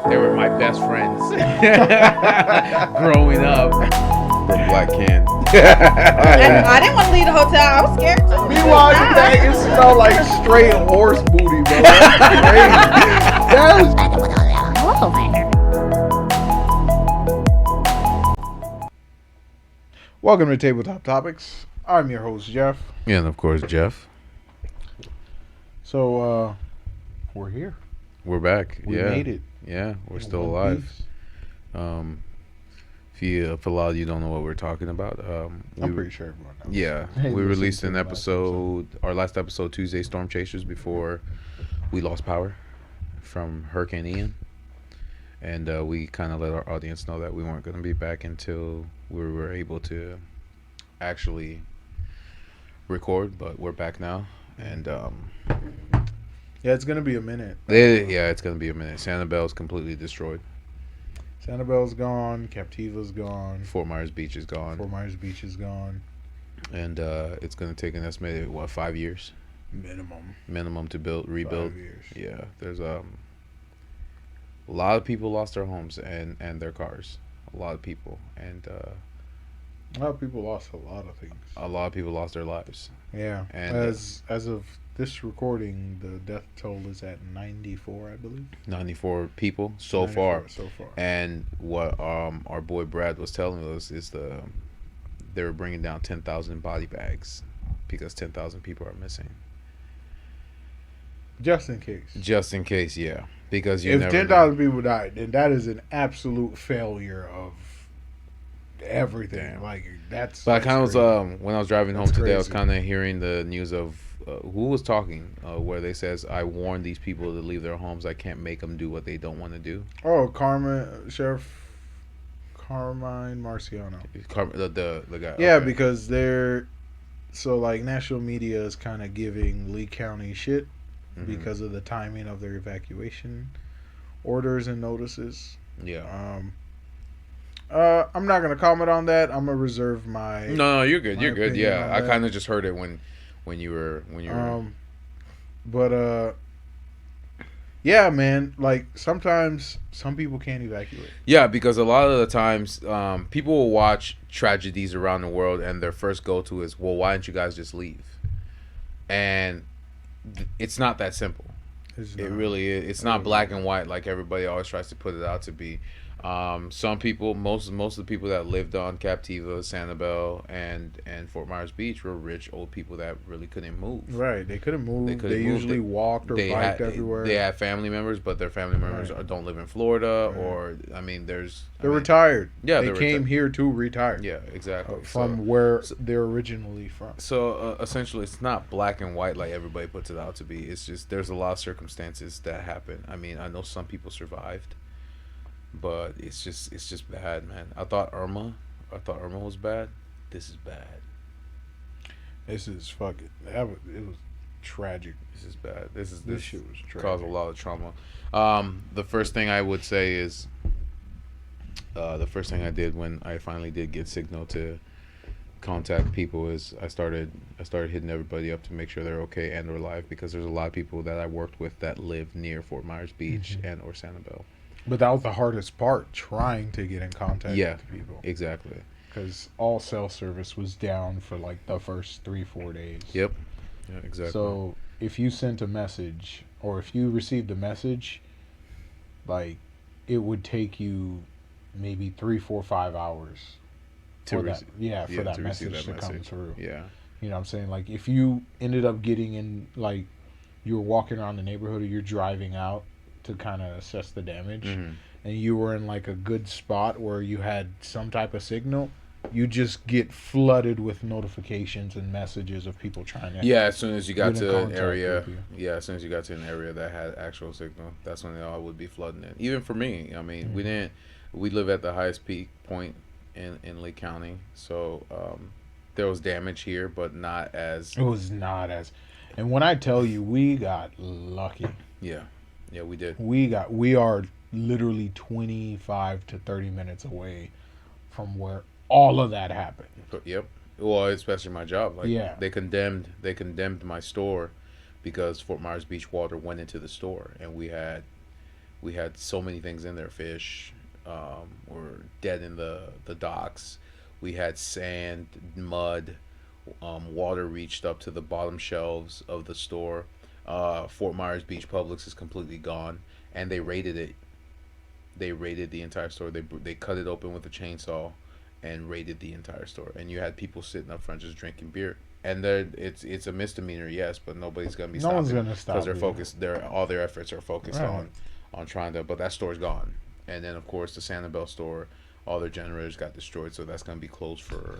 They were my best friends growing up. From Black Can. I didn't want to leave the hotel. I was scared too. Meanwhile, you bag it smelled like straight horse booty, bro. That's crazy. Hello there. Welcome to Tabletop Topics. I'm your host, Jeff. Yeah, and of course, Jeff. So, we're here. We're back. We made it. Yeah, we're still One alive. piece. If a lot of you don't know what we're talking about, I'm pretty sure everyone knows. Yeah, Hey, we listen released to an the last episode, our last episode, Tuesday, Storm Chasers, before we lost power from Hurricane Ian. And we kind of let our audience know that we weren't going to be back until we were able to actually record, but we're back now. And Yeah, it's going to be a minute. it's going to be a minute. Sanibel's completely destroyed. Sanibel's gone. Captiva's gone. Fort Myers Beach is gone. Fort Myers Beach is gone. And it's going to take an estimated, 5 years? Minimum to rebuild. 5 years. Yeah, there's a lot of people lost their homes and their cars. A lot of people. And A lot of people lost a lot of things. a lot of people lost their lives. Yeah. And as of this recording, the death toll is at 94, I believe. 94 people so 94 far. So far. And what our boy Brad was telling us is they were bringing down 10,000 body bags because 10,000 people are missing. Just in case. Just in case, yeah. Because you If never 10,000 people died, then that is an absolute failure of everything. Damn. Like that's. But I kind of crazy. was when I was driving home That's today. I was crazy. kind of hearing the news of who was talking, where they says, "I warned these people to leave their homes. I can't make them do what they don't want to do." Sheriff Carmine Marciano. The guy. Yeah, okay. because they're so like national media is kind of giving Lee County shit Mhm. because of the timing of their evacuation orders and notices. Yeah. I'm not gonna comment on that. I'm gonna reserve my. No, you're good. my You're good. opinion Yeah, on I that. kind of just heard it when you were. But yeah, man. Like sometimes some people can't evacuate. Yeah, because a lot of the times, people will watch tragedies around the world, and their first go-to is, "Well, why didn't you guys just leave?" And it's not that simple. It really is. It's not black and white like everybody always tries to put it out to be. Some people, most of the people that lived on Captiva, Sanibel, and Fort Myers Beach were rich old people that really couldn't move. Right, they couldn't move. They, couldn't move. usually walked or biked everywhere. They had family members, but their family members Right. don't live in Florida, Right. or there's. They're retired. Yeah, they came here to retire. Yeah, exactly. From where they're originally from. So essentially, it's not black and white like everybody puts it out to be. It's just there's a lot of circumstances that happen. I mean, I know some people survived, but it's just bad, man. I thought Irma was bad. This is bad. This is fucking. It was tragic. This is bad. This shit was tragic. caused a lot of trauma. The first thing I would say is, the first thing I did when I finally did get signal to contact people is I started hitting everybody up to make sure they're okay and or alive, because there's a lot of people that I worked with that live near Fort Myers Beach and or Sanibel. But that was the hardest part, trying to get in contact with people. Exactly. Because all cell service was down for like the first 3-4 days. Yep. Yeah, exactly. So if you sent a message or if you received a message, like it would take you maybe 3, 4, 5 hours for that message to come through. Yeah. You know what I'm saying? Like if you ended up getting in, like you were walking around the neighborhood or you're driving out to kind of assess the damage, Mhm. and you were in like a good spot where you had some type of signal, you just get flooded with notifications and messages of people trying to. Yeah, as soon as you got get in to an contact area, with you. as soon as you got to an area that had actual signal, that's when they all would be flooding in. Even for me, I mean, we live at the highest peak point in Lee County, so there was damage here, but not as. It was not as, and when I tell you, we got lucky. Yeah, we did. We are literally 25 to 30 minutes away from where all of that happened. Yep. Well, especially my job. Like, Yeah. They condemned my store because Fort Myers Beach water went into the store, and we had We had so many things in there. Fish were dead in the docks. We had sand, mud, water reached up to the bottom shelves of the store. Fort Myers Beach Publix is completely gone, and they raided it. They raided the entire store. They cut it open with a chainsaw, and raided the entire store. And you had people sitting up front just drinking beer. And it's a misdemeanor, yes, but nobody's gonna be No stopping one's gonna stop because they're you. focused. All their efforts are focused Right. on trying to. But that store's gone. And then of course the Sanibel store, all their generators got destroyed, so that's gonna be closed for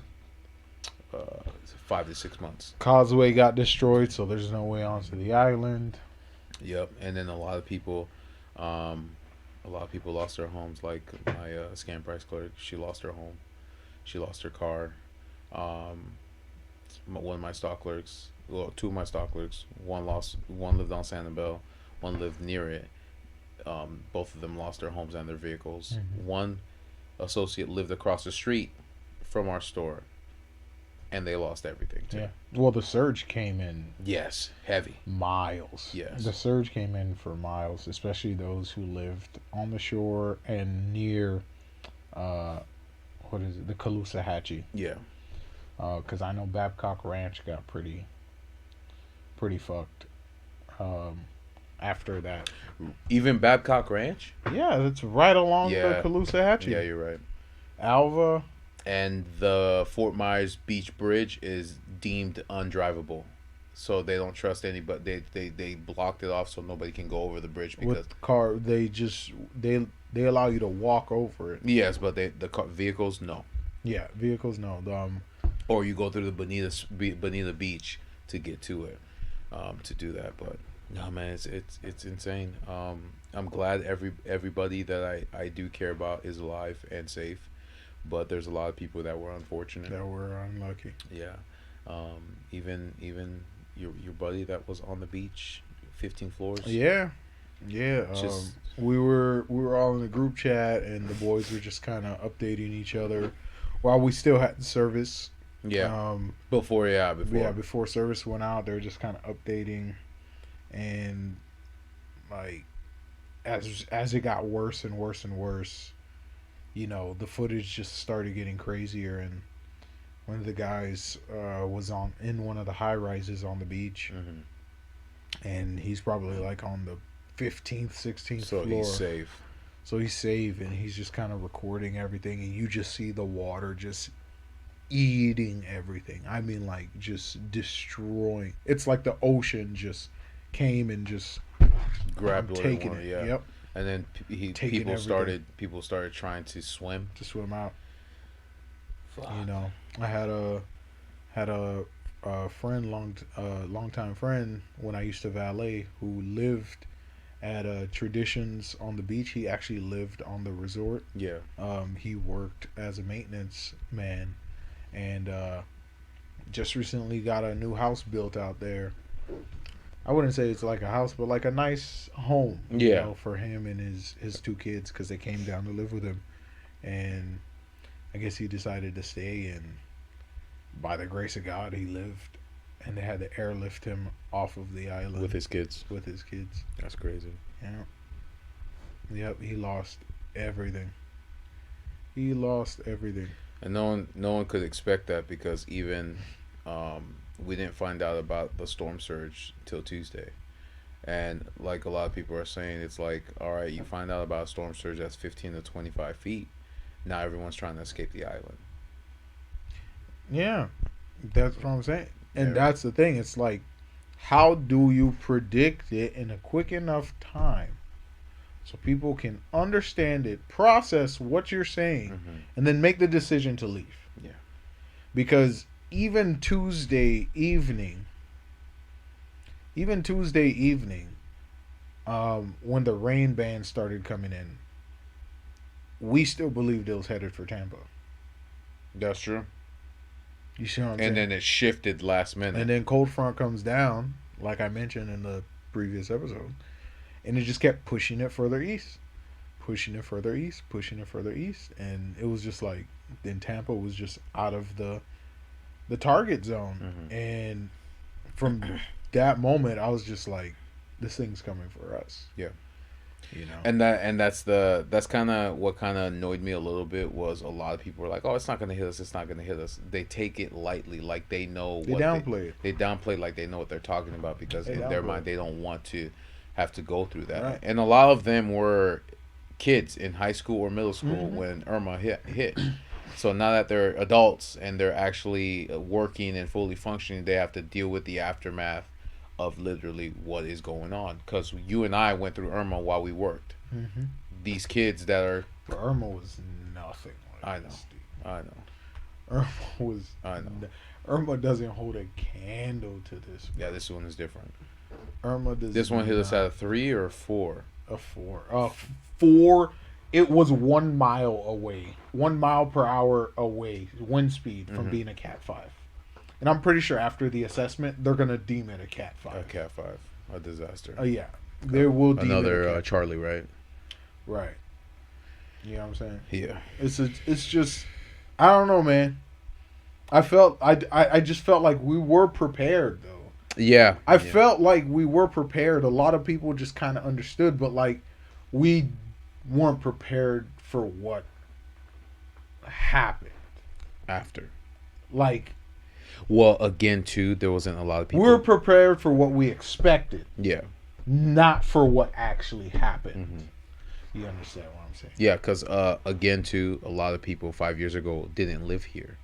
5 to 6 months. Causeway got destroyed, so there's no way onto the island. Yep. And then a lot of people lost their homes. Like my scan price clerk, she lost her home, she lost her car. One of my stock clerks, well, two of my stock clerks, one lived on Sanibel, one lived near it. Both of them lost their homes and their vehicles. Mm-hmm. One associate lived across the street from our store, and they lost everything too. Yeah. Well, the surge came in Yes, heavy. miles. Yes. The surge came in for miles, especially those who lived on the shore and near, what is it, the Caloosahatchee. Yeah. Because I know Babcock Ranch got pretty fucked. After that. Even Babcock Ranch. Yeah, it's right along Yeah. the Caloosahatchee. Yeah, you're right. Alva. And the Fort Myers Beach Bridge is deemed undrivable, so they don't trust anybody. They blocked it off so nobody can go over the bridge because With car, they allow you to walk over it. yes, but vehicles no, Yeah, vehicles no. or you go through the Bonita Beach to get to it, to do that. But no, man, it's insane. I'm glad everybody that I do care about is alive and safe, but there's a lot of people that were unfortunate. That were unlucky. Yeah, even your buddy that was on the beach, 15 floors. Yeah. Just- We were all in the group chat, and the boys were just kind of updating each other while we still had service. Yeah. Before. Before service went out, they were just kind of updating, and like as it got worse and worse and worse, the footage just started getting crazier. And one of the guys was in one of the high rises on the beach, and he's probably like on the 15th, 16th So floor. he's safe. So he's safe, and he's just kind of recording everything, and you just see the water just eating everything. I mean, like, just destroying. It's like the ocean just came and just Grabbed what it taking wanted, it. yeah. Yep, And then Taking people everything. started trying to swim. to swim out. Fuck. I had a friend, long-time friend, when I used to valet, who lived at Traditions on the beach. He actually lived on the resort. Yeah. He worked as a maintenance man, and just recently got a new house built out there. I wouldn't say it's like a house, but like a nice home, Yeah. for him and his two kids, because they came down to live with him, and I guess he decided to stay, and by the grace of God, he lived, and they had to airlift him off of the island With his kids. with his kids. That's crazy. Yeah. Yep, he lost everything. He lost everything. And no one could expect that because even we didn't find out about the storm surge till Tuesday. And like a lot of people are saying, it's like, all right, you find out about a storm surge that's 15 to 25 feet. Now everyone's trying to escape the island. Yeah, that's what I'm saying. And Yeah. that's the thing. It's like, how do you predict it in a quick enough time so people can understand it, process what you're saying, and then make the decision to leave? Yeah. Because even Tuesday evening, when the rain band started coming in, we still believed it was headed for Tampa. That's true. You see what I'm saying? And then it shifted last minute. And then cold front comes down, like I mentioned in the previous episode, and it just kept pushing it further east, pushing it further east, pushing it further east, and it was just like, then Tampa was just out of the target zone. And from that moment, I was just like, this thing's coming for us. Yeah. That's kind of what kind of annoyed me a little bit was a lot of people were like, oh, it's not gonna hit us, it's not gonna hit us. They take it lightly, like they know they downplay it. They downplay like they know what they're talking about because in their mind they don't want to have to go through that. Right. And a lot of them were kids in high school or middle school when Irma hit. So now that they're adults and they're actually working and fully functioning, they have to deal with the aftermath of literally what is going on. Because you and I went through Irma while we worked. These kids that are... But Irma was nothing like I know. This, I know. Irma was... I know. Irma doesn't hold a candle to this. Bro. Yeah, this one is different. Irma does. This one hit us at a 3 or a 4? A 4. 4. It was 1 mile away. 1 mile per hour away. Wind speed from being a Cat 5. And I'm pretty sure after the assessment, they're going to deem it a Cat 5. A Cat 5. A disaster. Yeah. They will deem another it a Cat Charlie, right? Right. You know what I'm saying? Yeah. It's just, I don't know, man. I just felt like we were prepared, though. Yeah. I felt like we were prepared. A lot of people just kind of understood, but like we weren't prepared for what happened after. Like, well, again, too, there wasn't a lot of people. We were prepared for what we expected. Yeah. Not for what actually happened. You understand what I'm saying? Yeah, because again, too, a lot of people 5 years ago didn't live here.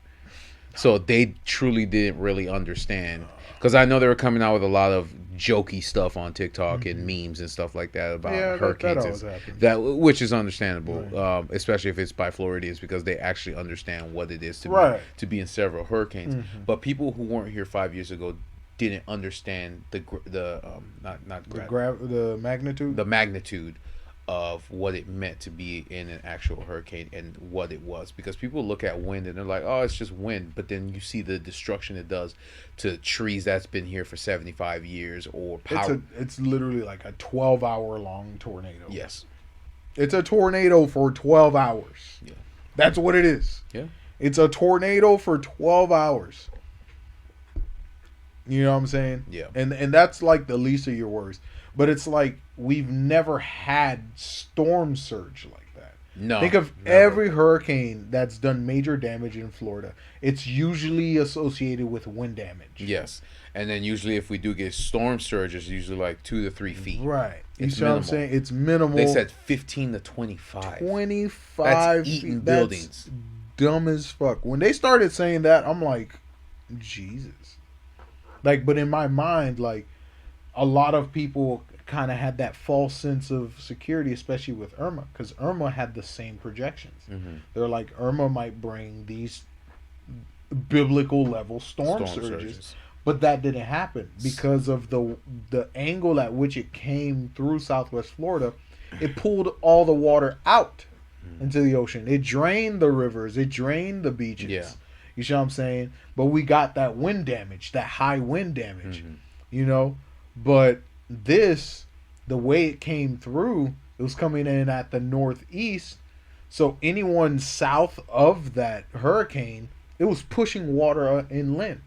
So they truly didn't really understand. Because I know they were coming out with a lot of jokey stuff on TikTok and memes and stuff like that about hurricanes. That which is understandable, right. Especially if it's by Floridians, because they actually understand what it is to be in several hurricanes. But people who weren't here 5 years ago didn't understand the magnitude of what it meant to be in an actual hurricane and what it was, because people look at wind and they're like, oh, it's just wind, but then you see the destruction it does to trees that's been here for 75 years or power. It's literally like a 12-hour long tornado. Yes, it's a tornado for 12 hours. Yeah, that's what it is. Yeah, it's a tornado for 12 hours. You know what I'm saying? Yeah. And that's like the least of your worries. But it's like we've never had storm surge like that. No. Think of every hurricane that's done major damage in Florida. It's usually associated with wind damage. Yes. And then usually if we do get storm surge, it's usually like 2 to 3 feet. Right. You see what I'm saying? It's minimal. They said 15 to 25. 25 that's eating feet. Buildings. That's dumb as fuck. When they started saying that, I'm like, Jesus. Like, but in my mind, like, a lot of people kind of had that false sense of security, especially with Irma, because Irma had the same projections. They're like, Irma might bring these biblical level storm surges, but that didn't happen because of the angle at which it came through Southwest Florida. It pulled all the water out into the ocean. It drained the rivers. It drained the beaches. Yeah. You see what I'm saying? But we got that wind damage, that high wind damage, you know? But this, the way it came through, it was coming in at the northeast. So anyone south of that hurricane, it was pushing water inland.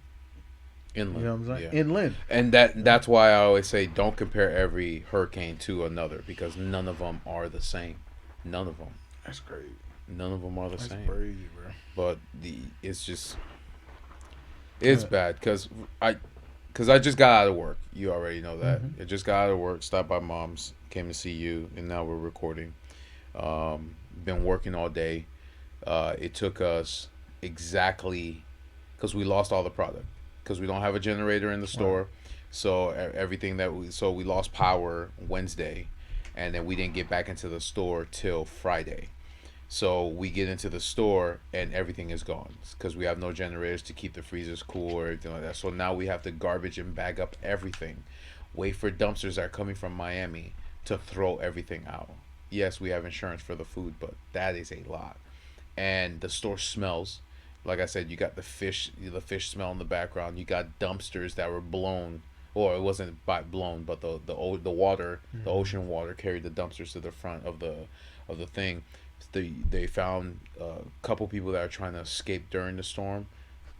You know what I'm saying? Yeah. Inland. And that's why I always say don't compare every hurricane to another, because none of them are the same. None of them. That's crazy. None of them are the same. That's crazy, bro. But it's bad because I just got out of work. You already know that. I just got out of work, stopped by Mom's, came to see you, and now we're recording. Been working all day. It took us exactly, because we lost all the product, because we don't have a generator in the store. Right. So everything we lost power Wednesday, and then we didn't get back into the store till Friday. So we get into the store and everything is gone because we have no generators to keep the freezers cool or anything like that. So now we have to garbage and bag up everything, wait for dumpsters that are coming from Miami to throw everything out. Yes, we have insurance for the food, but that is a lot. And the store smells. Like I said, you got the fish smell in the background. You got dumpsters that were blown, or it wasn't blown, but the water, the ocean water carried the dumpsters to the front of the thing. They found a couple people that are trying to escape during the storm.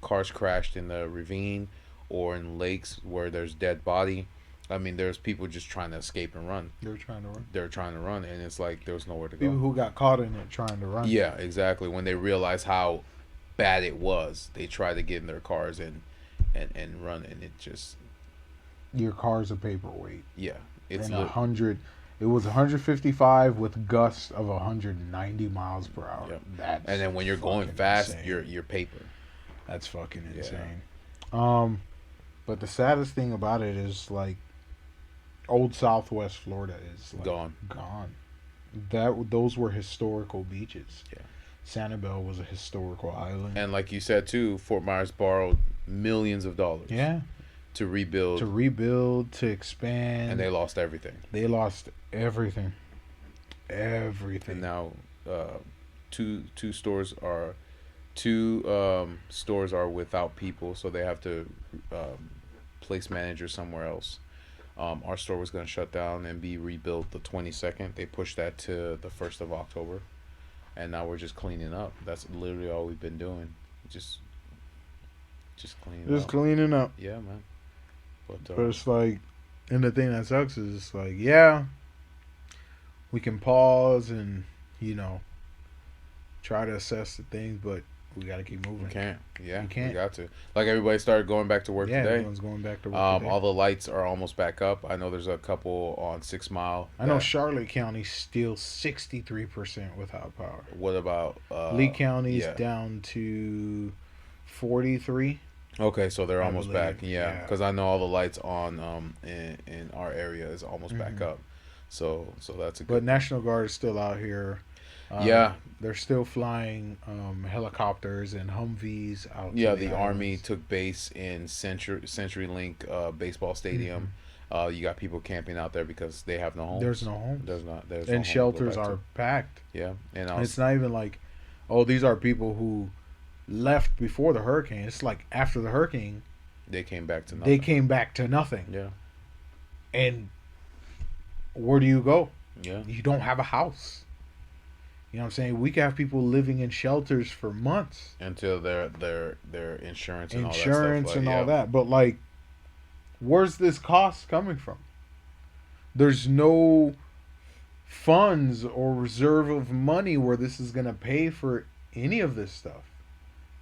Cars crashed in the ravine or in lakes where there's dead body. I mean, there's people just trying to escape and run. They're trying to run. They're trying to run, and it's like there was nowhere to People go. who got caught in it trying to run. Yeah, exactly. When they realized how bad it was, they tried to get in their cars and run, and it just Your car's a paperweight. yeah, it's and 100. It was 155 with gusts of 190 miles per hour. Yep. That's and then when you're going fast, insane. you're paper. That's fucking Yeah. insane. But the saddest thing about it is like old Southwest Florida is like gone. Those were historical beaches. Yeah. Sanibel was a historical island. And like you said too, Fort Myers borrowed millions of dollars. Yeah. To rebuild, to expand, and they lost everything. They lost everything. And now, two stores are without people, so they have to place managers somewhere else. Our store was going to shut down and be rebuilt the 22nd. They pushed that to the 1st of October, and now we're just cleaning up. That's literally all we've been doing. Just cleaning up. Cleaning up. Yeah, man. But it's like, and the thing that sucks is it's like, yeah, we can pause and, try to assess the things, but we got to keep moving. We can't. Yeah, we can't. We got to. Like everybody started going back to work today. Everyone's going back to work today. All the lights are almost back up. I know there's a couple on 6 Mile. I know Charlotte County's still 63% without power. What about Lee County's down to 43. Okay, so they're almost believe. back. Yeah, because I know all the lights on in our area is almost back up. So that's a good. But National Guard is still out here. They're still flying helicopters and Humvees out. Yeah, the Army took base in CenturyLink baseball stadium. You got people camping out there because they have no homes. There's no homes. There's and shelters are packed. Yeah, and it's not even like, oh, these are people who left before the hurricane. It's like after the hurricane, they came back to nothing. Yeah. And where do you go? Yeah. You don't have a house. You know what I'm saying? We can have people living in shelters for months until their insurance and all that. But like, where's this cost coming from? There's no funds or reserve of money where this is gonna pay for any of this stuff.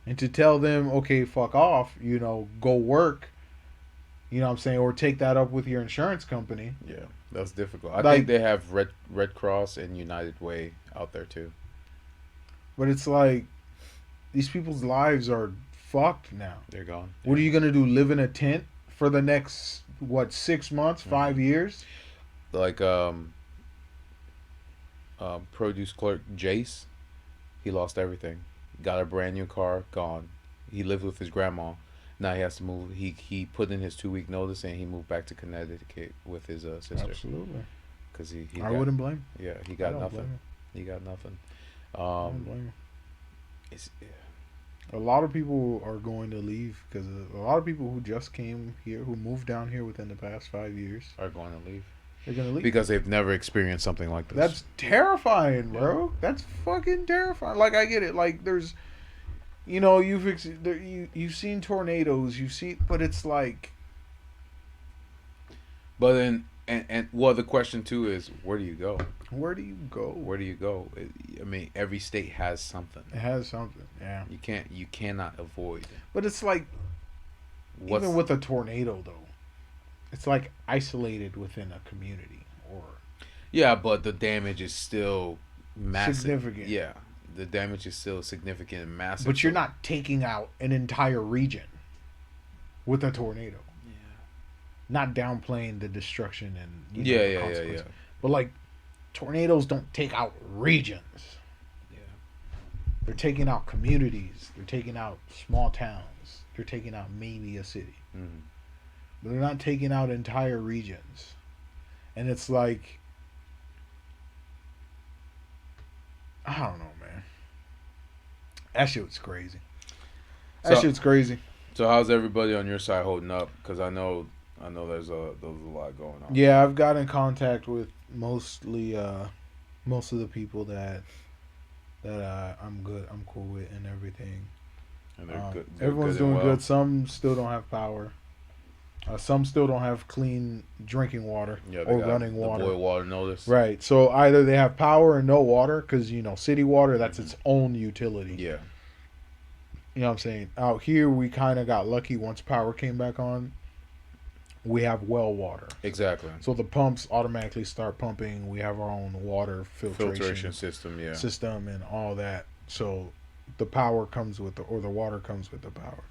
And to tell them, okay, fuck off, go work, you know what I'm saying, or take that up with your insurance company. Yeah, that's difficult. I think they have Red Cross and United Way out there too. But it's like, these people's lives are fucked now. They're gone. What are you going to do, live in a tent for the next, 6 months, 5 years? Like, produce clerk Jace, he lost everything. Got a brand new car, gone. He lived with his grandma. Now he has to move. He put in his 2-week notice and he moved back to Connecticut with his sister. Absolutely. Because I wouldn't blame. Yeah, he got nothing. He got nothing. I don't blame him. It's a lot of people are going to leave because a lot of people who just came here, who moved down here within the past 5 years, are going to leave. They're gonna leave because they've never experienced something like this. That's terrifying, bro. That's fucking terrifying. Like, I get it. Like, there's, you've seen tornadoes, but it's like. But then, and well, the question too is, where do you go? Where do you go? Where do you go? I mean, every state has something. It has something. Yeah. You cannot avoid. But it's like, even with a tornado though, it's like isolated within a community, or. Yeah, but the damage is still massive. Significant. Yeah, the damage is still significant and massive. But you're not taking out an entire region with a tornado. Yeah. Not downplaying the destruction and the consequences. Yeah. But like, tornadoes don't take out regions. Yeah. They're taking out communities. They're taking out small towns. They're taking out maybe a city. Mm-hmm. But they're not taking out entire regions. And it's like, I don't know, man. That shit's crazy. That shit's crazy. So how's everybody on your side holding up? Because I know there's a lot going on. Yeah, I've got in contact with most of the people that I'm cool with and everything. And they're good. Everyone's doing good. Some still don't have power. Some still don't have clean drinking water or running water. The boil water notice. Right. So either they have power and no water, because, city water, that's its own utility. Yeah. You know what I'm saying? Out here, we kind of got lucky once power came back on. We have well water. Exactly. So the pumps automatically start pumping. We have our own water filtration system, and all that. So the power comes with the water comes with the power.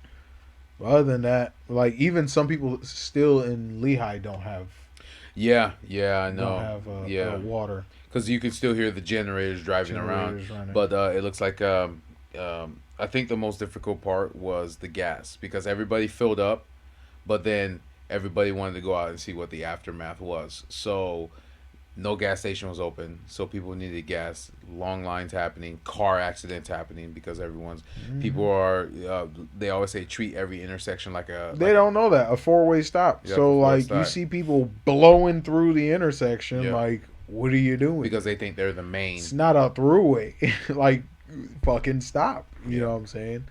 But other than that, like, even some people still in Lehigh don't have. Yeah, I know. Don't have water. Because you can still hear the generators driving around. But it looks like I think the most difficult part was the gas, because everybody filled up, but then everybody wanted to go out and see what the aftermath was. So no gas station was open, so people needed gas. Long lines happening, car accidents happening, because people are. They always say treat every intersection like a. They don't know that a four-way stop. Yeah, so like you see people blowing through the intersection. Yeah. Like, what are you doing? Because they think they're the main. It's not a throughway. Like, fucking stop. You know what I'm saying?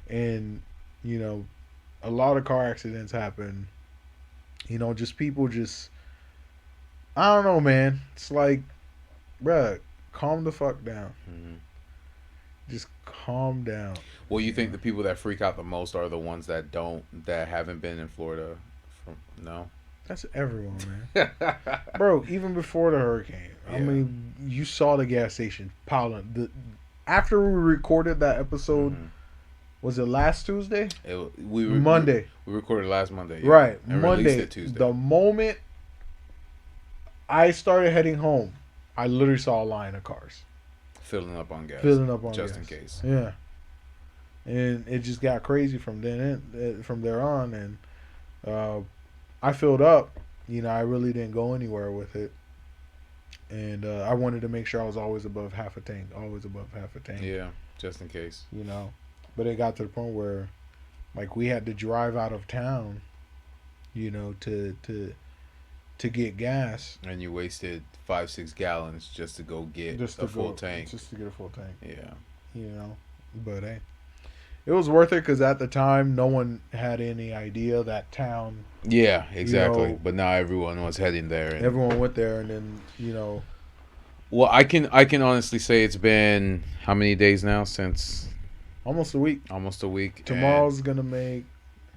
And a lot of car accidents happen. Just people just. I don't know, man. It's like, bruh, calm the fuck down. Mm-hmm. Just calm down. Well, you think the people that freak out the most are the ones that haven't been in Florida? No? That's everyone, man. Bro, even before the hurricane. Yeah. I mean, you saw the gas station piling. After we recorded that episode, was it last Tuesday? Monday. We recorded last Monday. Yeah. Right. And Monday. Released it Tuesday. The moment I started heading home, I literally saw a line of cars. Filling up on gas. Just in case. Yeah. And it just got crazy from there on. And I filled up. I really didn't go anywhere with it. And I wanted to make sure I was always above half a tank. Yeah, just in case. But it got to the point where, like, we had to drive out of town, to get gas. And you wasted 5-6 gallons just to go get a full tank. Just to get a full tank. Yeah. But hey, it was worth it, because at the time, no one had any idea that town. Yeah, exactly. But now everyone was heading there. And everyone went there, and then, Well, I can honestly say it's been how many days now since? Almost a week. Tomorrow's going to make.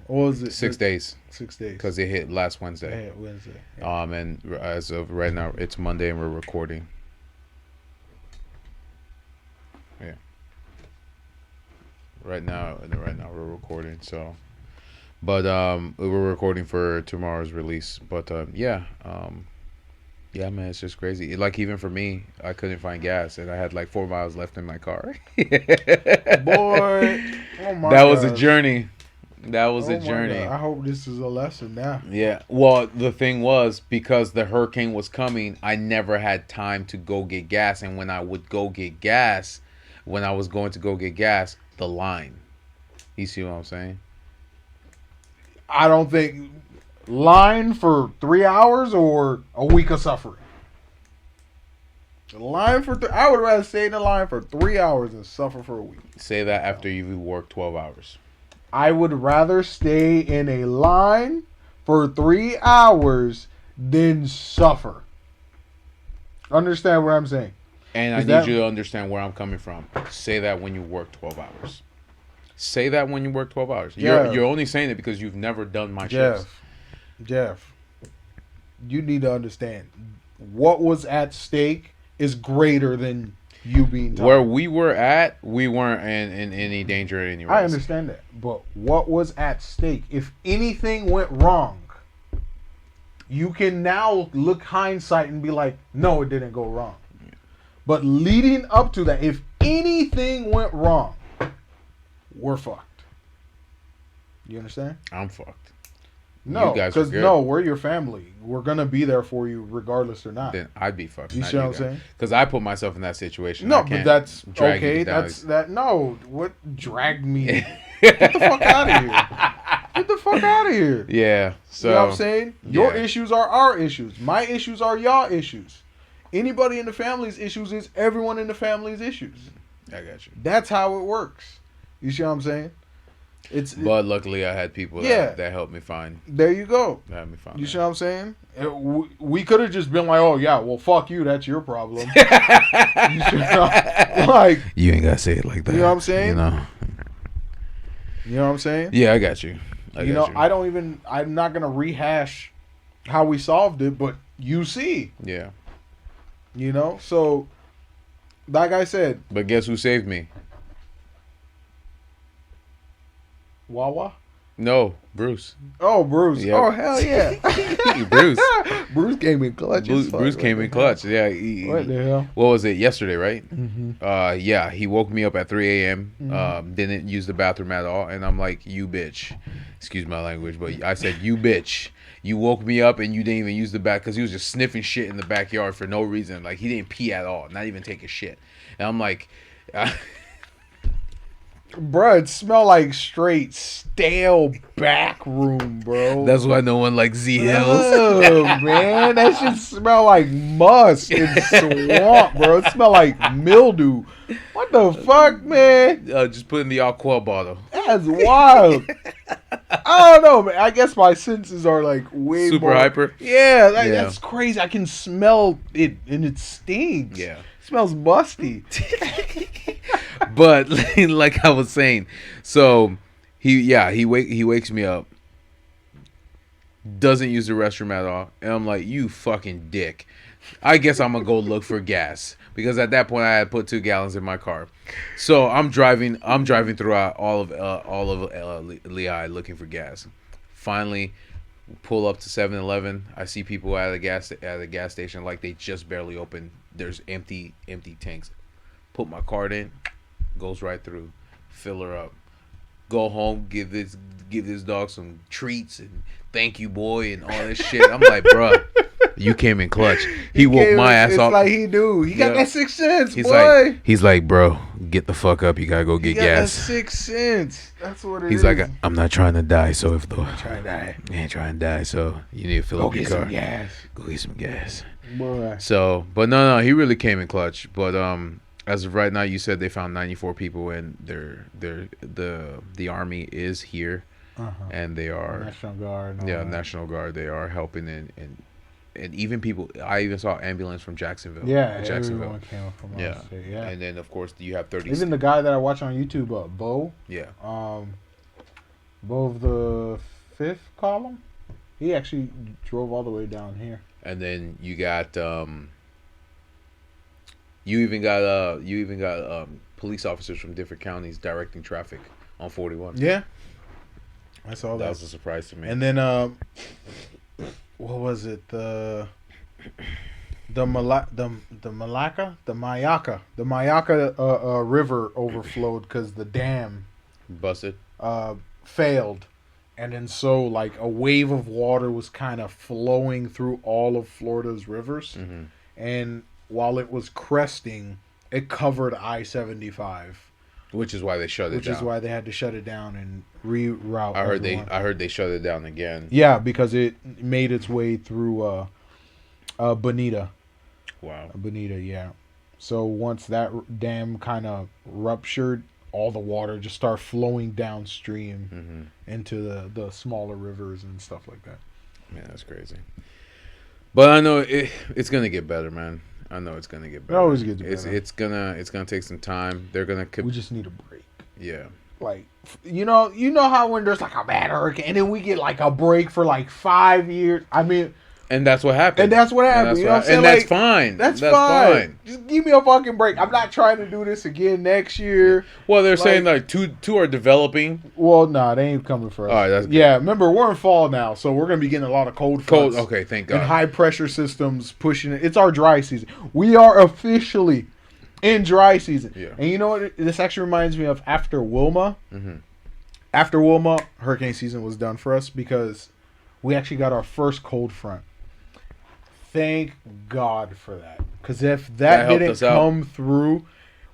What was it? 6 days. 6 days. Because it hit last Wednesday. Yeah. And as of right now, it's Monday and we're recording. Yeah. Right now we're recording. So, but we're recording for tomorrow's release. But yeah, man, it's just crazy. Like, even for me, I couldn't find gas, and I had like 4 miles left in my car. Boy, that was a journey. That was a journey. I hope this is a lesson now. Yeah. Well, the thing was, because the hurricane was coming, I never had time to go get gas. And when I would go get gas, when I was going to go get gas, the line. You see what I'm saying? I don't think line for 3 hours or a week of suffering. The line for I would rather stay in the line for 3 hours and suffer for a week. Say that after you've worked 12 hours. I would rather stay in a line for 3 hours than suffer. Understand what I'm saying? And I need you to understand where I'm coming from. Say that when you work 12 hours. Say that when you work 12 hours. You're only saying it because you've never done my shifts. Jeff, you need to understand. What was at stake is greater than you being tired. Where we were at, we weren't in any danger at any rate. I understand that. But what was at stake? If anything went wrong, you can now look hindsight and be like, no, it didn't go wrong. Yeah. But leading up to that, if anything went wrong, we're fucked. You understand? I'm fucked. No, because we're your family. We're gonna be there for you regardless or not. Then I'd be fucked. You see what I'm saying? Because I put myself in that situation. No, but that's okay. That's that. No, what dragged me? Get the fuck out of here. Get the fuck out of here. Yeah. So you know what I'm saying? Your issues are our issues. My issues are y'all issues. Anybody in the family's issues is everyone in the family's issues. I got you. That's how it works. You see what I'm saying? But luckily, I had people that helped me find. There you go. That helped me find. You see what I'm saying? We could have just been like, oh yeah, well fuck you, that's your problem. Like, you ain't gotta say it like that. You know what I'm saying? You know what I'm saying? Yeah, I got you. I'm not gonna rehash how we solved it, but you see. Yeah. So like I said. But guess who saved me? Wawa? No, Bruce. Oh, Bruce. Yep. Oh, hell yeah. Bruce. Bruce came in clutch. Bruce came in clutch. Yeah. What the hell? What was it? Yesterday, right? Mm-hmm. Yeah, he woke me up at 3 a.m. Didn't use the bathroom at all. And I'm like, you bitch. Excuse my language, but I said, you bitch. You woke me up and you didn't even use the bath because he was just sniffing shit in the backyard for no reason. Like, he didn't pee at all. Not even take a shit. And I'm like... Bruh, it smelled like straight stale back room, bro. That's why no one likes Z Hills. Oh, man. That shit smell like musk and swamp, bro. It smell like mildew. What the fuck, man? Just put in the Aqua bottle. That's wild. I don't know, man. I guess my senses are like way super more... hyper. Yeah, that's crazy. I can smell it and it stinks. Yeah. It smells musty. But like I was saying, so he wakes me up, doesn't use the restroom at all, and I'm like, you fucking dick. I guess I'm gonna go look for gas because at that point I had put 2 gallons in my car. So I'm driving throughout all of Lehigh looking for gas. Finally, pull up to 7-Eleven. I see people at a gas station like they just barely opened. There's empty tanks. Put my card in. Goes right through, fill her up, go home, give this dog some treats and thank you boy and all this shit. I'm like, bro, you came in clutch. He woke my ass up. It's like he do. He got that 6 cents, He's like, bro, get the fuck up. You gotta go get gas. That 6 cents. That's what it is. He's like, I'm not trying to die. So if the trying to die, ain't trying to die. So you need to fill up your car. Go get some gas. Boy. So, but no, he really came in clutch. But as of right now, you said they found 94 people, and the army is here, and they are National Guard. National Guard. They are helping, and even people. I even saw ambulance from Jacksonville. Yeah, everyone came from our state. Yeah, and then of course you have 30. Even the guy that I watch on YouTube, Bo. Yeah. Bo of the 5th column. He actually drove all the way down here. And then you got You even got police officers from different counties directing traffic on 41. Yeah, I saw that. That was a surprise to me. And then what was it? The Mayaka River overflowed because the dam busted. Failed, and then so like a wave of water was kind of flowing through all of Florida's rivers, and while it was cresting, it covered I-75, which is why they shut it down. Which is why they had to shut it down and reroute. I heard they shut it down again. Yeah, because it made its way through Bonita. Wow. Bonita, yeah. So once that dam kind of ruptured, all the water just started flowing downstream into the smaller rivers and stuff like that. Man, that's crazy. But I know it's gonna get better, man. I know it's gonna get better. It always gets better. It's gonna take some time. We just need a break. Yeah. Like, you know how when there's like a bad hurricane and then we get like a break for like 5 years. I mean, and that's what happened. You know what I'm saying? And that's fine. That's fine. Just give me a fucking break. I'm not trying to do this again next year. Well, they're saying like two are developing. Well, nah, they ain't coming for us. All right, that's good. Yeah, remember we're in fall now, so we're gonna be getting a lot of cold fronts. Okay, thank God. And high pressure systems pushing it. It's our dry season. We are officially in dry season. Yeah. And you know what? This actually reminds me of after Wilma. After Wilma, hurricane season was done for us because we actually got our first cold front. Thank God for that. Because if that didn't come through,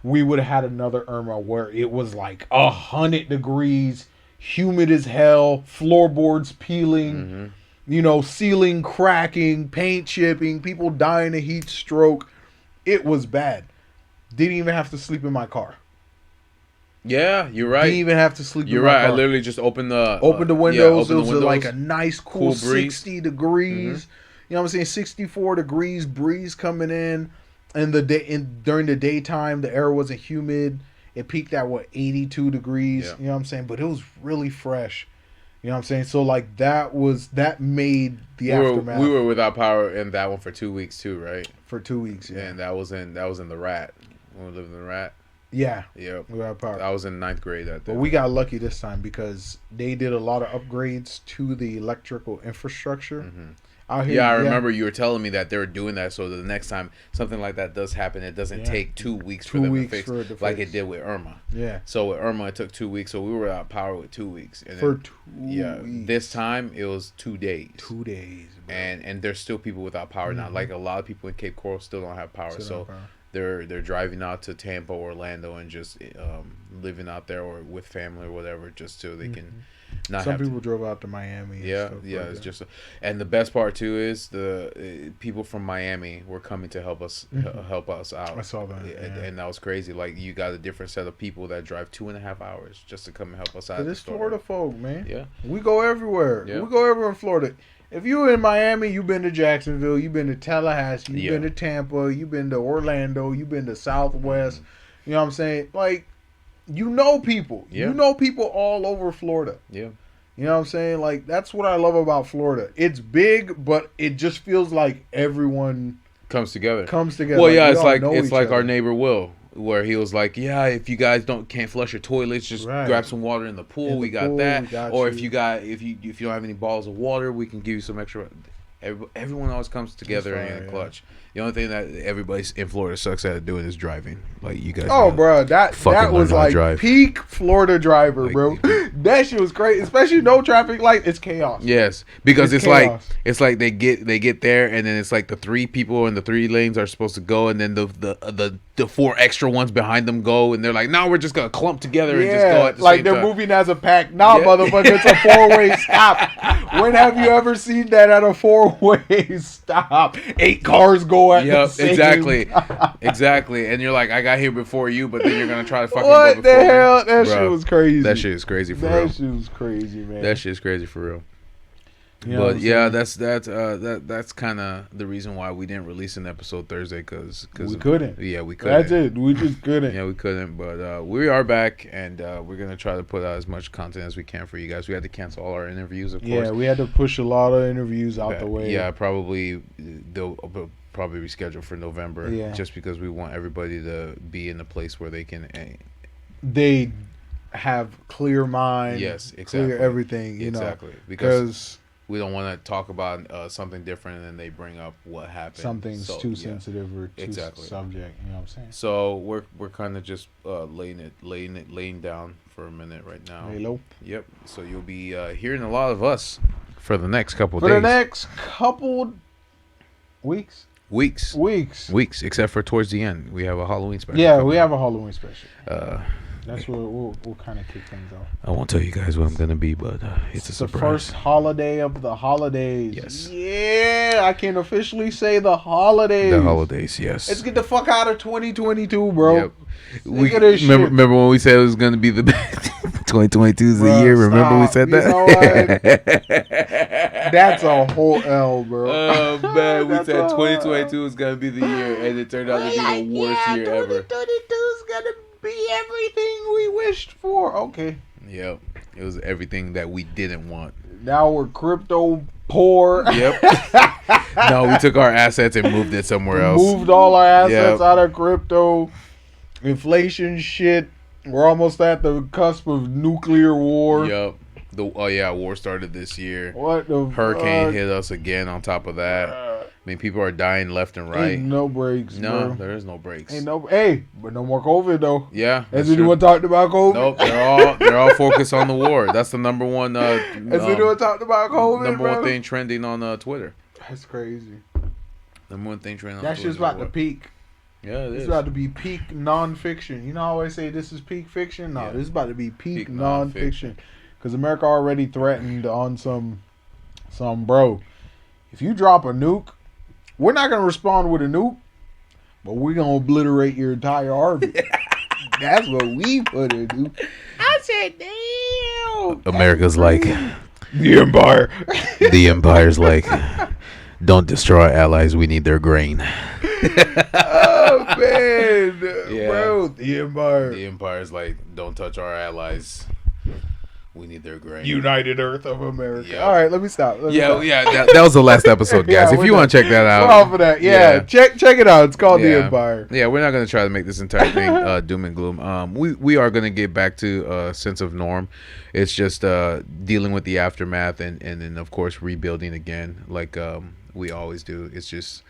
we would have had another Irma where it was like 100 degrees, humid as hell, floorboards peeling, ceiling cracking, paint chipping, people dying of heat stroke. It was bad. Didn't even have to sleep in my car. Yeah, you're right. Didn't even have to sleep. You're in my right. I car. literally just opened the windows. opened It was like a nice cool breeze. 60 degrees. You know what I'm saying? 64 degrees breeze coming in. And during the daytime, the air wasn't humid. It peaked at 82 degrees. Yeah. You know what I'm saying? But it was really fresh. You know what I'm saying? So like that made the aftermath. We were without power in that one for 2 weeks too, right? For 2 weeks, yeah. And that was in the Rat. When we lived in the Rat. Yeah. Yep. Without power. I was in 9th grade that day. But we got lucky this time because they did a lot of upgrades to the electrical infrastructure out here. Yeah, I remember you were telling me that they were doing that so that the next time something like that does happen, it doesn't take 2 weeks for them to fix it like it did with Irma. Yeah. So with Irma, it took 2 weeks. So we were without power with 2 weeks. And for then, 2 weeks. This time it was 2 days. 2 days. Bro. And there's still people without power now. Like a lot of people in Cape Coral still don't have power. They're driving out to Tampa, Orlando, and just living out there or with family or whatever, just so they can not. Some people drove out to Miami. Yeah, it's just, and the best part too is the people from Miami were coming to help us out. I saw that, and that was crazy. Like you got a different set of people that drive 2.5 hours just to come and help us out. It's Florida folk, man. Yeah, we go everywhere. Yeah. We go everywhere in Florida. If you in Miami, you've been to Jacksonville, you've been to Tallahassee, you've been to Tampa, you've been to Orlando, you've been to Southwest. You know what I'm saying? Like, you know people. Yeah. You know people all over Florida. Yeah. You know what I'm saying? Like, that's what I love about Florida. It's big, but it just feels like everyone comes together. Well, yeah, it's like our neighbor Will, where he was like, yeah, if you guys can't flush your toilets, just grab some water in the pool. We got that. Or if you don't have any bottles of water, we can give you some extra. Everyone always comes together in a clutch. The only thing that everybody in Florida sucks at doing is driving. Like you guys. Oh, bro, that was like peak Florida driver, bro. That shit was crazy, especially no traffic light. It's chaos. Yes, because it's like they get there, and then it's like the 3 people in the 3 lanes are supposed to go, and then the 4 extra ones behind them go, and they're like, no, we're just gonna clump together and just go at the same time. Like they're moving as a pack. Nah, motherfucker, it's a 4-way stop. When have you ever seen that at a 4-way stop? 8 cars go at the same time. Exactly. And you're like, I got here before you, but then you're gonna try to fucking what go before the hell? me. That shit was crazy. That shit is crazy for real. That shit was crazy, man. That shit is crazy for real. You know, but yeah, that's kind of the reason why we didn't release an episode Thursday because we couldn't. Yeah, we couldn't. That's it. We just couldn't. Yeah, we couldn't. But we are back, and we're gonna try to put out as much content as we can for you guys. We had to cancel all our interviews, of course. Yeah, we had to push a lot of interviews out the way. Yeah, probably they'll probably reschedule for November. Yeah. Just because we want everybody to be in a place where they can. They have clear mind. Yes, exactly. Clear everything. You know, because we don't want to talk about something different and then they bring up what happened. Something's too sensitive or too subject. You know what I'm saying? So we're kind of just laying down for a minute right now. Hello. Yep. So you'll be hearing a lot of us for the next couple days. For the next couple weeks. Weeks, except for towards the end. We have a Halloween special. Yeah, we have a Halloween special. That's where we'll kind of kick things off. I won't tell you guys what I'm going to be, but it's a surprise. The first holiday of the holidays. Yes. Yeah, I can officially say the holidays. The holidays, yes. Let's get the fuck out of 2022, bro. Yep. Remember when we said it was going to be the 2022 is the year? Remember we said that? You know what? That's a whole L, bro. Oh, man. We said 2022 was going to be the year, and it turned out to be the worst year ever. 2022 is going to be everything we wished for. Okay. Yep. It was everything that we didn't want. Now we're crypto poor. Yep. No, we took our assets and moved it somewhere else. Moved all our assets out of crypto. Inflation shit. We're almost at the cusp of nuclear war. Yep. War started this year. What the hurricane hit us again on top of that. I mean, people are dying left and right. Ain't no breaks. No, bro. there is no breaks. But no more COVID though. Yeah. Has anyone talked about COVID? Nope. They're all focused on the war. That's the number one. Has anyone talked about COVID? Number one thing trending on Twitter. That's crazy. Number one thing trending on Twitter. That shit's about to peak. Yeah, It's about to be peak nonfiction. You know how I say this is peak fiction? No, this is about to be peak nonfiction. Because America already threatened on some bro. If you drop a nuke, we're not going to respond with a nuke, but we're going to obliterate your entire army. That's what we put in, dude. I said, damn. America's like, the Empire. the Empire's like, don't destroy our allies. We need their grain. Oh man, bro, the Empire. The Empire's like, don't touch our allies. We need their grain. United Earth of America. Yep. All right, let me stop. That was the last episode, guys. Yeah, if you want to check that out, we're off of that. Yeah, check it out. It's called The Empire. Yeah, we're not gonna try to make this entire thing doom and gloom. We are gonna get back to a sense of norm. It's just dealing with the aftermath and then of course rebuilding again, like we always do. It's just.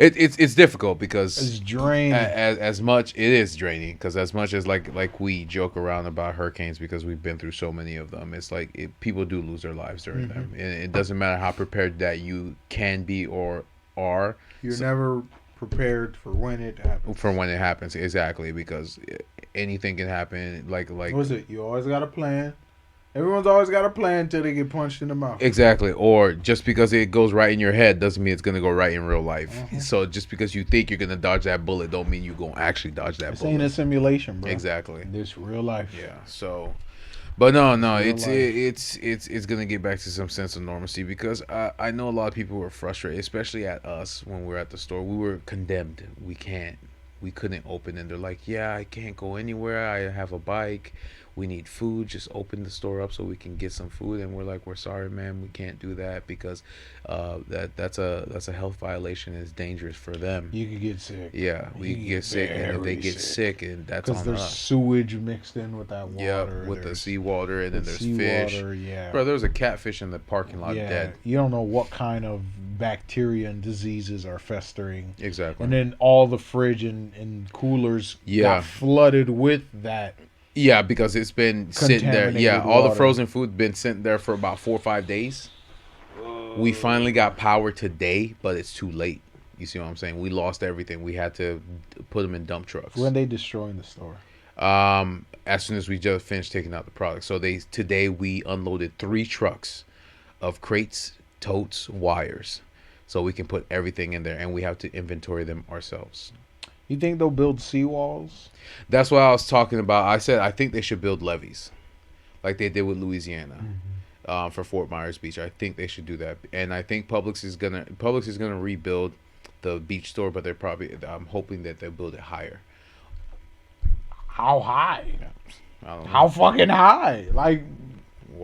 It's difficult because it's draining. As much it is draining because as much as like we joke around about hurricanes because we've been through so many of them, it's like people do lose their lives during them, and it doesn't matter how prepared that you can be or are. You're never prepared for when it happens. For when it happens, exactly, because anything can happen. Like what was it? You always got a plan. Everyone's always got a plan until they get punched in the mouth. Exactly. Or just because it goes right in your head doesn't mean it's going to go right in real life. So just because you think you're going to dodge that bullet don't mean you're going to actually dodge that bullet. This ain't a simulation, bro. Exactly. This real life. Yeah. So, but no, it's going to get back to some sense of normalcy because I know a lot of people were frustrated, especially at us when we were at the store. We were condemned. We couldn't open, and they're like, yeah, I can't go anywhere. I have a bike. We need food. Just open the store up so we can get some food. And we're like, we're sorry, man. We can't do that because that's a health violation. It's dangerous for them. You could get sick. Yeah, we can get sick, and if they get sick, and that's on us. Because there's sewage mixed in with that water. Yeah, with the seawater, and then there's fish. Yeah, bro, there was a catfish in the parking lot dead. You don't know what kind of bacteria and diseases are festering. Exactly. And then all the fridge and coolers got flooded with that. Yeah, because it's been sitting there. Yeah, all the frozen food been sitting there for about 4 or 5 days. We finally got power today, but it's too late. You see what I'm saying? We lost everything. We had to put them in dump trucks. When they destroying the store? As soon as we just finished taking out the product. So today we unloaded 3 trucks of crates, totes, wires, so we can put everything in there, and we have to inventory them ourselves. You think they'll build seawalls? That's what I was talking about. I said I think they should build levees, like they did with Louisiana, for Fort Myers Beach. I think they should do that, and I think Publix is gonna rebuild the beach store, but I'm hoping that they'll build it higher. How high? I don't know. How fucking high? Like,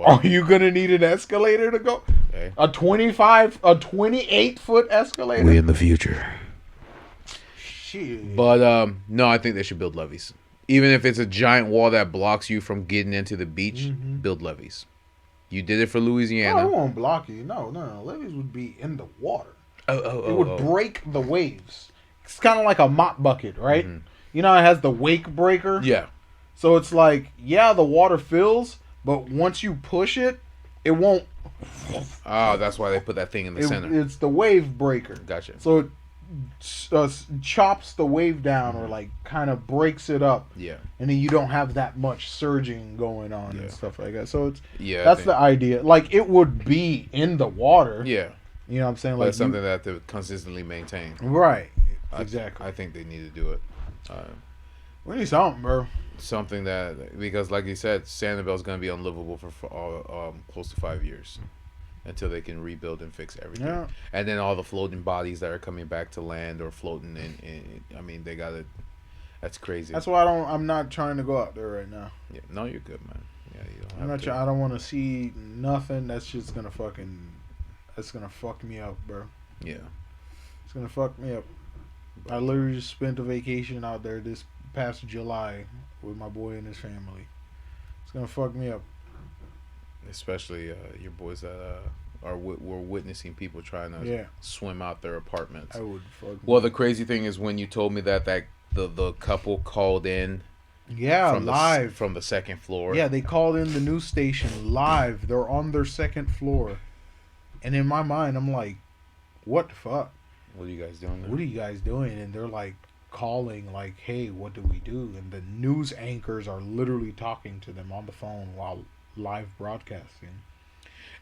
are you gonna need an escalator to go? Okay. A 28-foot escalator? We in the future. Shit. But no, I think they should build levees. Even if it's a giant wall that blocks you from getting into the beach, build levees. You did it for Louisiana. No, it won't block you. No. Levees would be in the water. It would break the waves. It's kind of like a mop bucket, right? You know, it has the wake breaker. Yeah. So it's like, the water fills, but once you push it, it won't. Oh, that's why they put that thing in the center. It's the wave breaker. Gotcha. So it chops the wave down or like kind of breaks it up. Yeah. And then you don't have that much surging going on and stuff like that. So it's that's the idea. Like it would be in the water. Yeah. You know what I'm saying? Like something that they consistently maintain. Right. Exactly. I think they need to do it. We need something, bro. Something that, because like you said, Sanibel's going to be unlivable for close to 5 years until they can rebuild and fix everything. Yeah. And then all the floating bodies that are coming back to land or floating in I mean, they got to. That's crazy. That's why I'm not trying to go out there right now. Yeah. No, you're good, man. Yeah, you don't I'm have not. to. I don't want to see nothing. That's just gonna fucking. That's gonna fuck me up, bro. Yeah. It's gonna fuck me up. I literally just spent a vacation out there this past July with my boy and his family. It's gonna fuck me up. Especially your boys that were witnessing people trying to swim out their apartments. I would fuck. Well, the crazy thing is when you told me that the couple called in. Yeah, live from the second floor. Yeah, they called in the news station live. They're on their second floor, and in my mind, I'm like, "What the fuck? What are you guys doing there? What are you guys doing?" And they're like calling, like, "Hey, what do we do?" And the news anchors are literally talking to them on the phone while live broadcasting.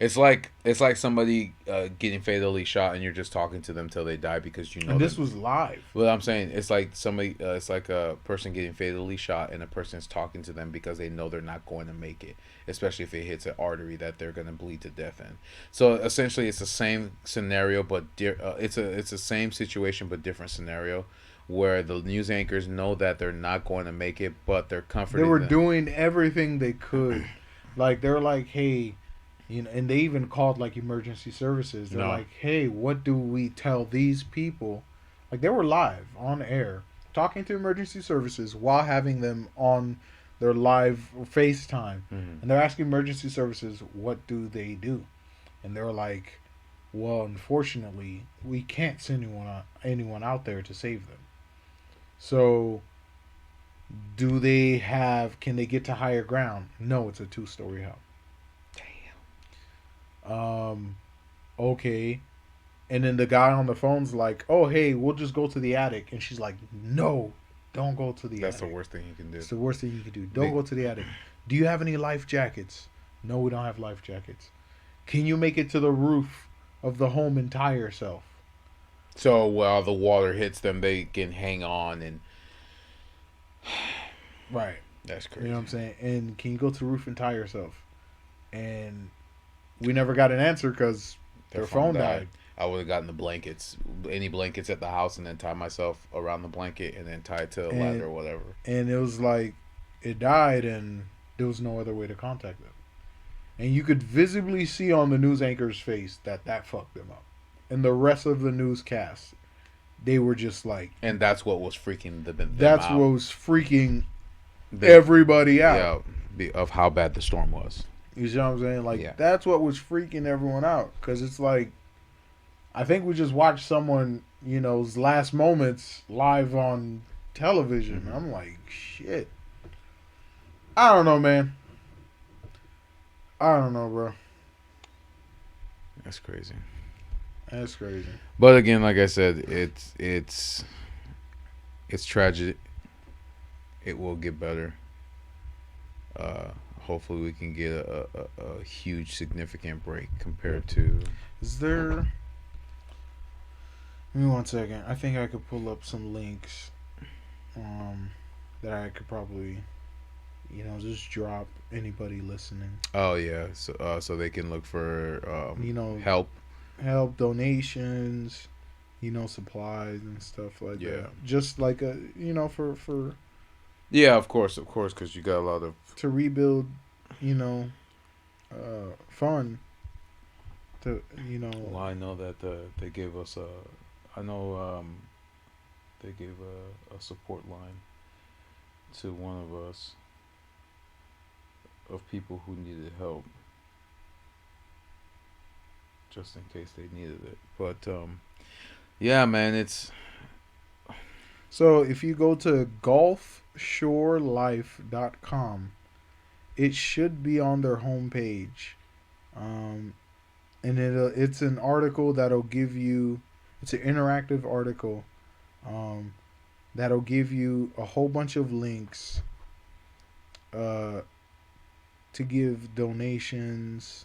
It's like somebody getting fatally shot, and you're just talking to them till they die because you know. And this was live. Well, I'm saying it's like somebody. It's like a person getting fatally shot, and a person's talking to them because they know they're not going to make it, especially if it hits an artery that they're going to bleed to death in. So essentially, it's the same scenario, but it's the same situation but different scenario, where the news anchors know that they're not going to make it, but they're comforting. They were them. doing everything they could. Like, they're like, hey, you know, and they even called like emergency services. They're like, hey, what do we tell these people? Like, they were live on air talking to emergency services while having them on their live FaceTime. And they're asking emergency services, what do they do? And they're like, well, unfortunately, we can't send anyone out there to save them. So, can they get to higher ground? No, it's a 2-story house. Damn. Okay. And then the guy on the phone's like, oh, hey, we'll just go to the attic. And she's like, no, don't go to the attic. That's the worst thing you can do. It's the worst thing you can do. Don't go to the attic. Do you have any life jackets? No, we don't have life jackets. Can you make it to the roof of the home and tie yourself? So while the water hits them, they can hang on and. Right. That's crazy. You know what I'm saying? And can you go to the roof and tie yourself? And we never got an answer because their phone died. I would have gotten the blankets, any blankets at the house, and then tie myself around the blanket and then tie it to a ladder or whatever. And it was like, it died and there was no other way to contact them. And you could visibly see on the news anchor's face that fucked them up. And the rest of the newscast, they were just like... And that's what was freaking them That's out. what was freaking everybody out. Yeah, of how bad the storm was. You see what I'm saying? Like, that's what was freaking everyone out. Because it's like, I think we just watched someone, you know's last moments live on television. Mm-hmm. I'm like, shit. I don't know, man. I don't know, bro. That's crazy. That's crazy. But again, like I said, it's tragic. It will get better. Hopefully we can get a huge, significant break compared to... Is there... Give me 1 second. I think I could pull up some links that I could probably, just drop anybody listening. Oh, yeah. So they can look for, help, donations, supplies and stuff like that. Just like for... Yeah, of course, because you got a lot of... To rebuild, fund. Well, I know that they gave us a... I know they gave a support line to one of us of people who needed help, just in case they needed it. But yeah, man, it's... So if you go to gulfshorelife.com, it should be on their homepage. And it's an article that'll give you... It's an interactive article that'll give you a whole bunch of links to give donations,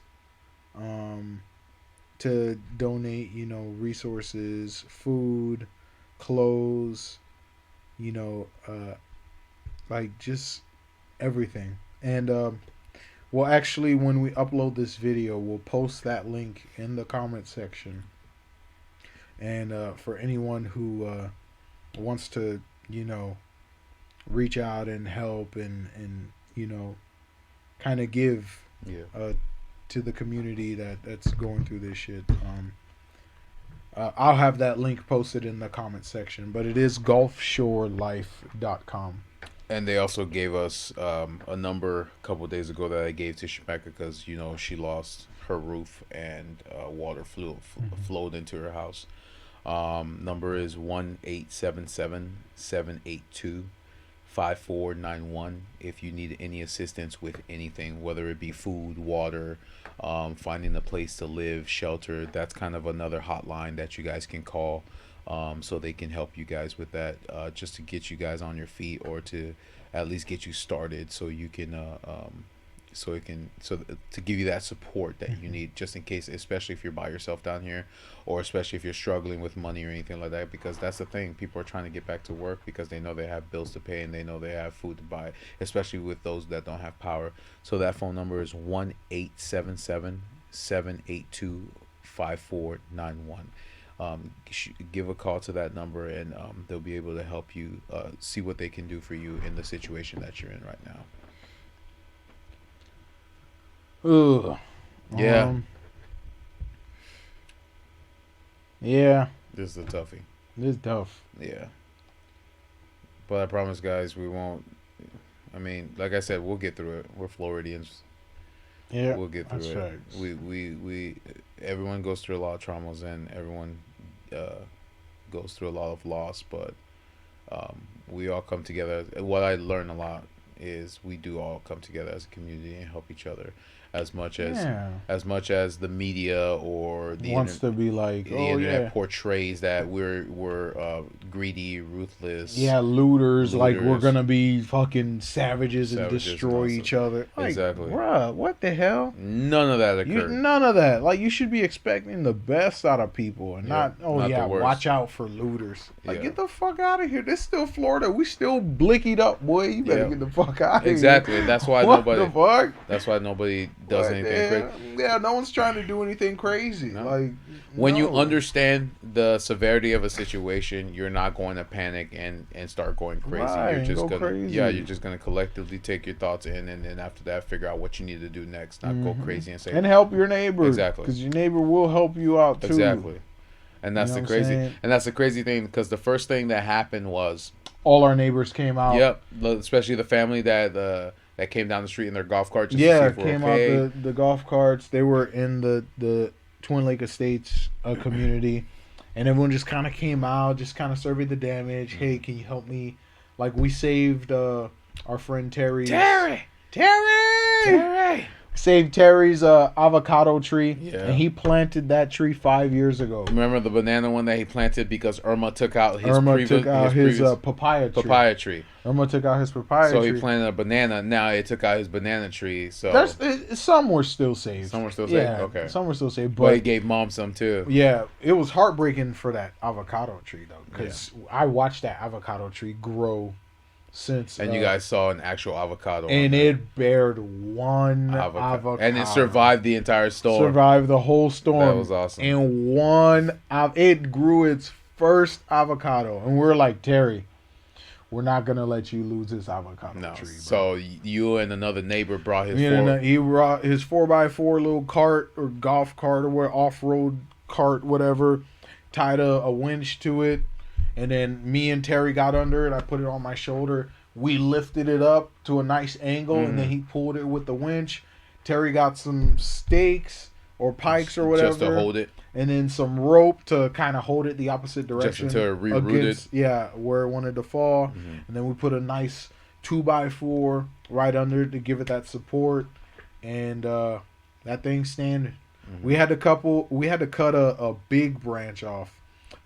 to donate, resources, food, clothes, like just everything. And well, actually, when we upload this video, we'll post that link in the comment section. And for anyone who wants to, reach out and help and kind of give to the community that's going through this shit, I'll have that link posted in the comment section. But it is gulfshorelife.com. And they also gave us a number a couple of days ago that I gave to Shemeka because, she lost her roof and water flowed into her house. Number is 1-877-782-5491 if you need any assistance with anything, whether it be food, water, finding a place to live, shelter. That's kind of another hotline that you guys can call, so they can help you guys with that, just to get you guys on your feet or to at least get you started so you can so it can to give you that support that you need, just in case, especially if you're by yourself down here, or especially if you're struggling with money or anything like that, because that's the thing, people are trying to get back to work because they know they have bills to pay and they know they have food to buy, especially with those that don't have power. So that phone number is 1-877-782-5491. Give a call to that number, and they'll be able to help you see what they can do for you in the situation that you're in right now. Ugh. Yeah. Yeah. This is a toughie. This is tough. Yeah. But I promise, guys, we won't. I mean, like I said, we'll get through it. We're Floridians. Yeah. We'll get through it. Facts. We everyone goes through a lot of traumas, and everyone goes through a lot of loss, but we all come together. What I learned a lot is we do all come together as a community and help each other, as much as the media or the wants to be like, the internet portrays that we're greedy, ruthless, looters, like we're gonna be fucking savages and destroy each other. Like, exactly, bruh, what the hell? None of that occurred. None of that. Like, you should be expecting the best out of people, and not watch out for looters. Like, get the fuck out of here. This is still Florida. We still blickied up, boy. You better get the fuck out of here. Exactly. That's why the fuck? That's why nobody does anything crazy. Yeah, no one's trying to do anything crazy. No. Like, when you understand the severity of a situation, you're not going to panic and start going crazy. Right, you're just gonna crazy. You're just gonna collectively take your thoughts in, and then after that, figure out what you need to do next. Not go crazy and say, and help your neighbor. Exactly, because your neighbor will help you out too. Exactly, and that's You know the crazy thing, because the first thing that happened was all our neighbors came out. Yep, especially the family that came down the street in their golf carts. Just Yeah, to see if came okay. out the golf carts. They were in the Twin Lake Estates community, and everyone just kind of came out, just kind of surveyed the damage. Hey, can you help me? Like, we saved our friend Terry. Saved Terry's avocado tree, and he planted that tree 5 years ago. Remember the banana one that he planted because Irma took out his papaya tree. Irma took out his papaya tree. So he planted a banana. Now it took out his banana tree. So some were still saved. Some were still saved. Okay. Some were still saved. But he gave mom some too. Yeah, it was heartbreaking for that avocado tree though, because I watched that avocado tree grow. And you guys saw an actual avocado, and it bared one avocado, and it survived the entire storm. Survived the whole storm. That was awesome. And it grew its first avocado, and we're like, Terry, we're not gonna let you lose this avocado tree. Bro. So you and another neighbor brought his he brought his 4x4 little cart or golf cart or off-road cart, whatever, tied a winch to it. And then me and Terry got under it. I put it on my shoulder. We lifted it up to a nice angle, and then he pulled it with the winch. Terry got some stakes or pikes or whatever. Just to hold it. And then some rope to kind of hold it the opposite direction. Just until it rerouted. Where it wanted to fall. Mm-hmm. And then we put a nice 2x4 right under it to give it that support. And that thing's standing. Mm-hmm. We had to cut a big branch off.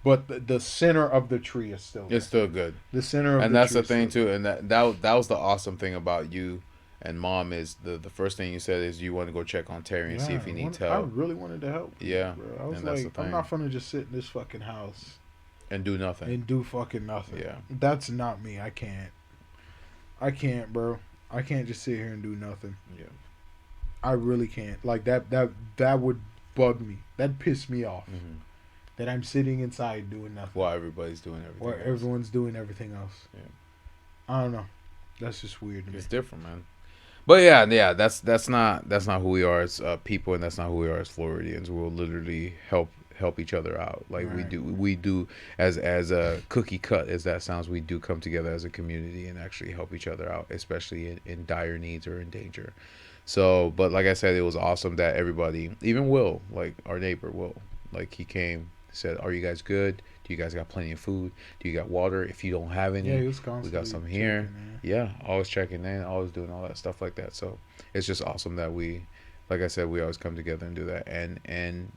But the center of the tree is still there. It's still good. The center of and the that's tree the thing too. And that was the awesome thing about you and mom is the first thing you said is you want to go check on Terry and see if he needs help. I really wanted to help. Yeah, bro. I was like, I'm not gonna just sit in this fucking house and do nothing. Yeah, that's not me. I can't, bro. I can't just sit here and do nothing. Yeah, I really can't. Like that would bug me. That'd piss me off. Mm-hmm. That I'm sitting inside doing nothing. While everybody's doing everything else. Everyone's doing everything else. Yeah. I don't know. That's just weird to me. It's different, man. But yeah, that's not who we are as people, and that's not who we are as Floridians. We'll literally help each other out. Like right. we do as a cookie cut as that sounds, we do come together as a community and actually help each other out, especially in dire needs or in danger. So, but like I said, it was awesome that everybody, even Will, like our neighbor Will, like he came, said, "Are you guys good? Do you guys got plenty of food? Do you got water? If you don't have any, we got some here." Yeah, always checking in, always doing all that stuff like that. So it's just awesome that we, like I said, we always come together and do that. And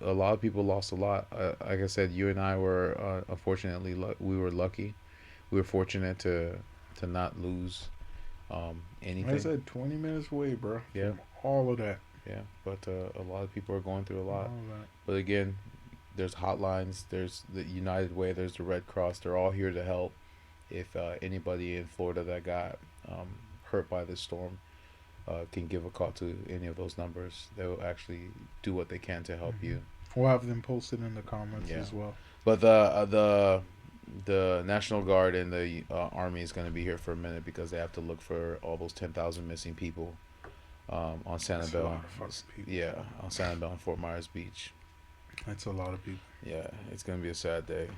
a lot of people lost a lot. Like I said, you and I were unfortunately we were lucky. We were fortunate to not lose Anything. I said 20 minutes away, bro. Yeah. From all of that. Yeah, but a lot of people are going through a lot. All of that. But again, there's hotlines. There's the United Way. There's the Red Cross. They're all here to help. If anybody in Florida that got hurt by this storm can give a call to any of those numbers, they'll actually do what they can to help you. We'll have them posted in the comments Yeah. as well. But the National Guard and the Army is going to be here for a minute because they have to look for all those 10,000 missing people on That's a Sanibel. lot of fucking people. Yeah, on Sanibel and Fort Myers Beach. That's a lot of people. Yeah, it's going to be a sad day,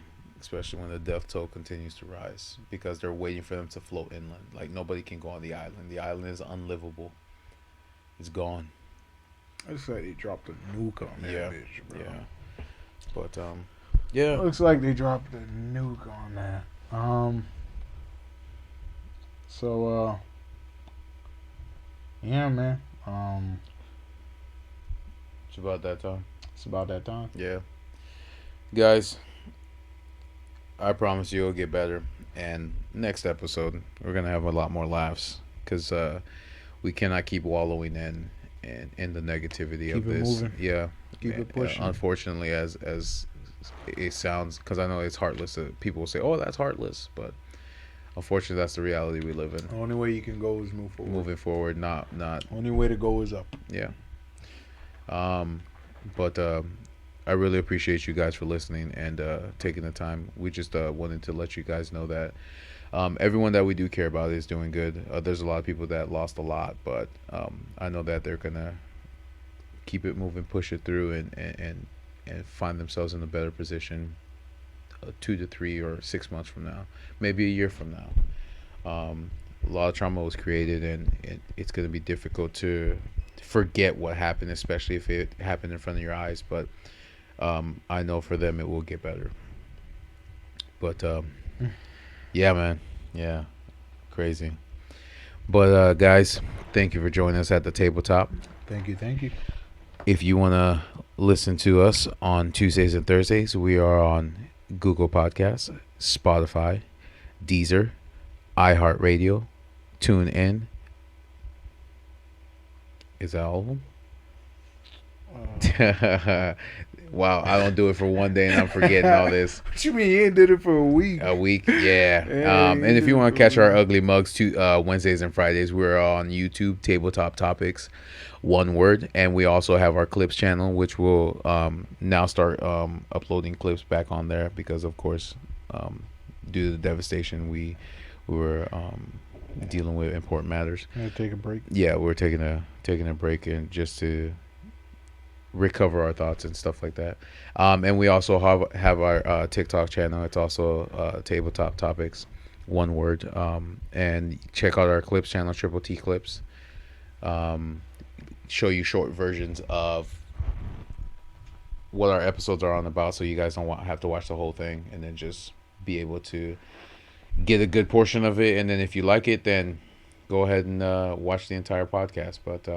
especially when the death toll continues to rise because they're waiting for them to float inland. Like, nobody can go on the island. The island is unlivable. It's gone. I just said they dropped a nuke on that Yeah, bitch, bro. yeah. But, yeah. Looks like they dropped a nuke on that. So, yeah, man. It's about that time. It's about that time. Yeah. Guys, I promise you it'll get better. And next episode, we're going to have a lot more laughs because we cannot keep wallowing in the negativity of Keep it this. moving. Yeah. Keep it pushing. Unfortunately, as it sounds, because I know it's heartless. People will say, "Oh, that's heartless," but unfortunately, that's the reality we live in. The only way you can go is move forward. Moving forward, not Only way to go is up. yeah. But I really appreciate you guys for listening and taking the time. We just wanted to let you guys know that everyone that we do care about is doing good. There's a lot of people that lost a lot, but I know that they're gonna keep it moving, push it through, and find themselves in a better position 2 to 3 or 6 months from now, maybe a year from now. A lot of trauma was created, and it's going to be difficult to forget what happened, especially if it happened in front of your eyes. But I know for them it will get better. But yeah, man, yeah, crazy. But guys, thank you for joining us at the tabletop. Thank you. Thank you. If you want to listen to us on Tuesdays and Thursdays, we are on Google Podcasts, Spotify, Deezer, iHeartRadio, TuneIn. Is that all of them? Wow, I don't do it for one day and I'm forgetting all this. What you mean you ain't did it for a week? A week, yeah. And if you want to catch our ugly mugs, Wednesdays and Fridays, we're on YouTube, Tabletop Topics, one word. And we also have our clips channel, which will now start uploading clips back on there because, of course, due to the devastation, we were dealing with important matters. Take a break. Yeah, we're taking a break and just to recover our thoughts and stuff like that. And we also have our TikTok channel. It's also Tabletop Topics, one word. And check out our clips channel, Triple T Clips. Show you short versions of what our episodes are on about, so you guys don't have to watch the whole thing, and then just be able to get a good portion of it. And then if you like it, then go ahead and watch the entire podcast. But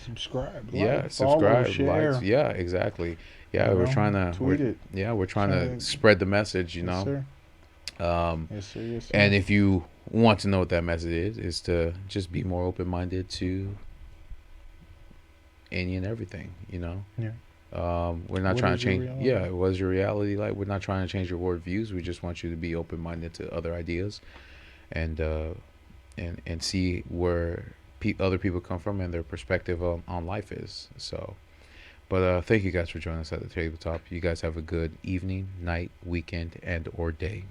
subscribe. Yeah, like, subscribe, follow, share. like, yeah, exactly. Yeah, You we're know, trying to tweet it. Yeah, we're trying to spread the message, you Yes, know. sir. Yes, sir. Yes, sir. And if you want to know what that message is to just be more open-minded to any and everything, you know. Yeah. We're not What trying to is your change. reality? Yeah, what is your reality like? We're not trying to change your world views. We just want you to be open-minded to other ideas, and see where other people come from and their perspective on life is. So, but thank you guys for joining us at the tabletop. You guys have a good evening, night, weekend, and or day.